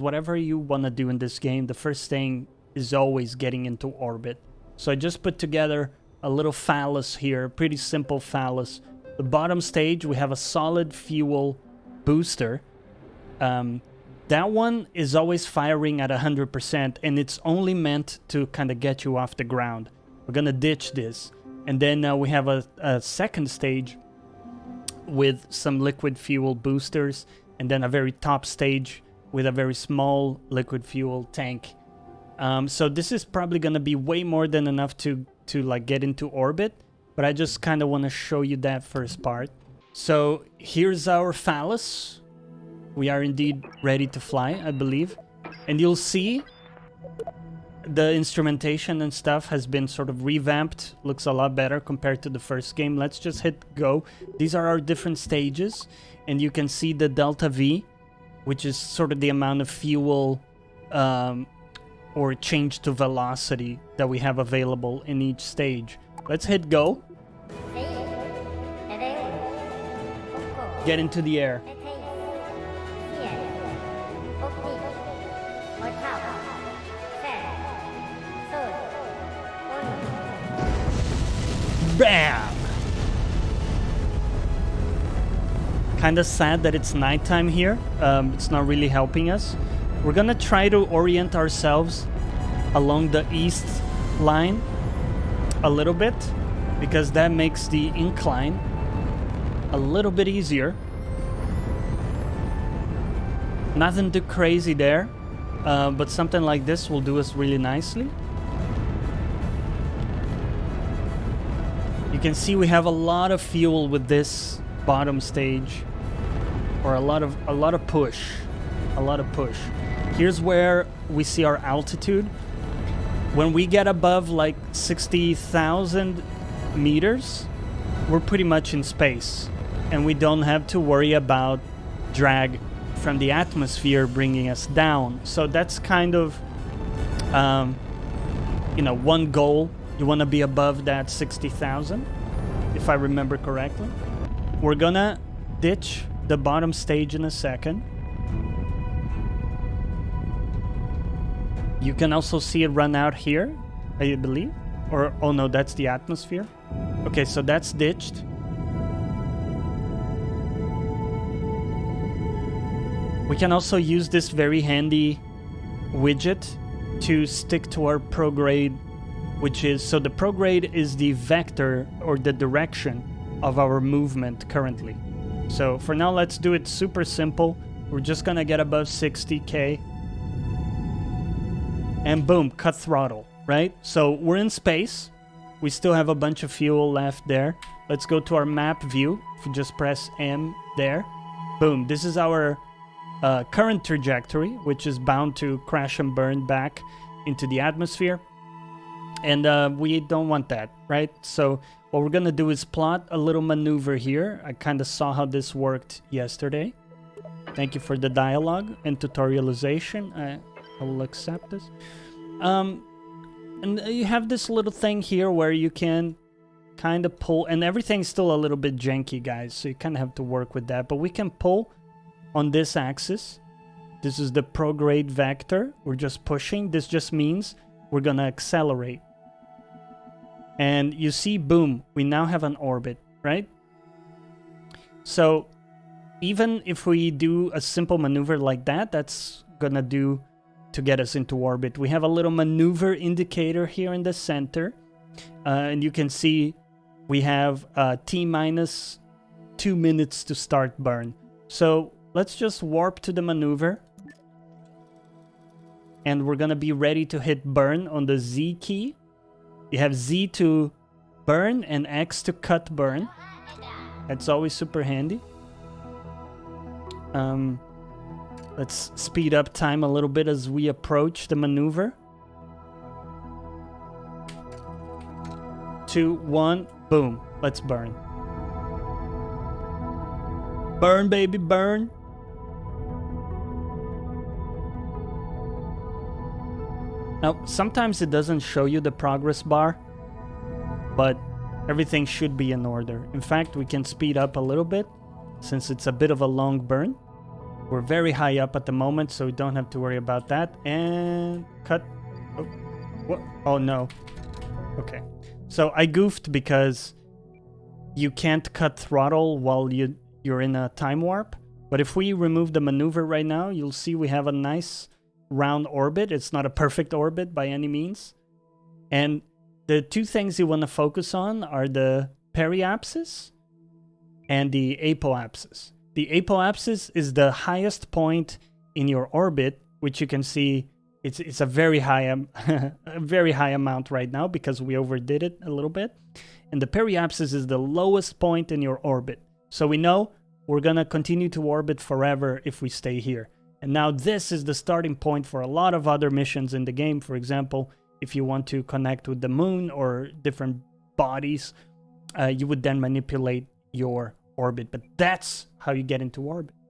whatever you want to do in this game, the first thing is always getting into orbit. So I just put together a little phallus here, pretty simple phallus. The bottom stage, we have a solid fuel booster. That one is always firing at 100%, and it's only meant to kind of get you off the ground. We're gonna ditch this. And then we have a second stage with some liquid fuel boosters, and then a very top stage with a very small liquid fuel tank. So this is probably gonna be way more than enough to like get into orbit, but I just kind of want to show you that first part. So here's our phallus. We are indeed ready to fly, I believe. And you'll see the instrumentation and stuff has been sort of revamped. Looks a lot better compared to the first game. Let's just hit go. These are our different stages. And you can see the delta V, which is sort of the amount of fuel or change to velocity that we have available in each stage. Let's hit go. Get into the air. Bam! Kinda sad that it's nighttime here. It's not really helping us. We're gonna try to orient ourselves along the east line a little bit, because that makes the incline a little bit easier. Nothing too crazy there, but something like this will do us really nicely. You can see we have a lot of fuel with this bottom stage, or a lot of push. Here's where we see our altitude. When we get above like 60,000 meters, we're pretty much in space, and we don't have to worry about drag from the atmosphere bringing us down. So that's kind of one goal. You want to be above that 60,000, if I remember correctly. We're gonna ditch the bottom stage in a second. You can also see it run out here, I believe. Or, oh no, that's the atmosphere. Okay, so that's ditched. We can also use this very handy widget to stick to our prograde, which is, so the prograde is the vector or the direction of our movement currently. So for now, let's do it super simple. We're just gonna get above 60K. And boom, cut throttle, right? So we're in space. We still have a bunch of fuel left there. Let's go to our map view. If we just press M there. Boom, this is our current trajectory, which is bound to crash and burn back into the atmosphere. And we don't want that, right? So what we're gonna do is plot a little maneuver here. I kind of saw how this worked yesterday. Thank you for the dialogue and tutorialization. I will accept this. And you have this little thing here where you can kind of pull, and everything's still a little bit janky, guys, so you kind of have to work with that. But we can pull on this axis. This is the prograde vector. We're just pushing. This just means we're gonna accelerate. And you see, boom, we now have an orbit, right? So even if we do a simple maneuver like that, that's gonna do to get us into orbit. We have a little maneuver indicator here in the center. And you can see we have T-minus 2 minutes to start burn. So let's just warp to the maneuver. And we're gonna be ready to hit burn on the Z key. You have Z to burn and X to cut burn. That's always super handy. Let's speed up time a little bit as we approach the maneuver. 2, 1, boom. Let's burn. Burn, baby, burn. Now, sometimes it doesn't show you the progress bar, but everything should be in order. In fact, we can speed up a little bit since it's a bit of a long burn. We're very high up at the moment, so we don't have to worry about that. And cut. Oh, what? Oh no. Okay. So I goofed because you can't cut throttle while you're in a time warp. But if we remove the maneuver right now, you'll see we have a nice round orbit. It's not a perfect orbit by any means. And the two things you want to focus on are the periapsis and the apoapsis. The apoapsis is the highest point in your orbit, which you can see it's a very high a very high amount right now because we overdid it a little bit. And the periapsis is the lowest point in your orbit. So we know we're going to continue to orbit forever if we stay here. And now this is the starting point for a lot of other missions in the game. For example, if you want to connect with the moon or different bodies, you would then manipulate your orbit. But that's how you get into orbit.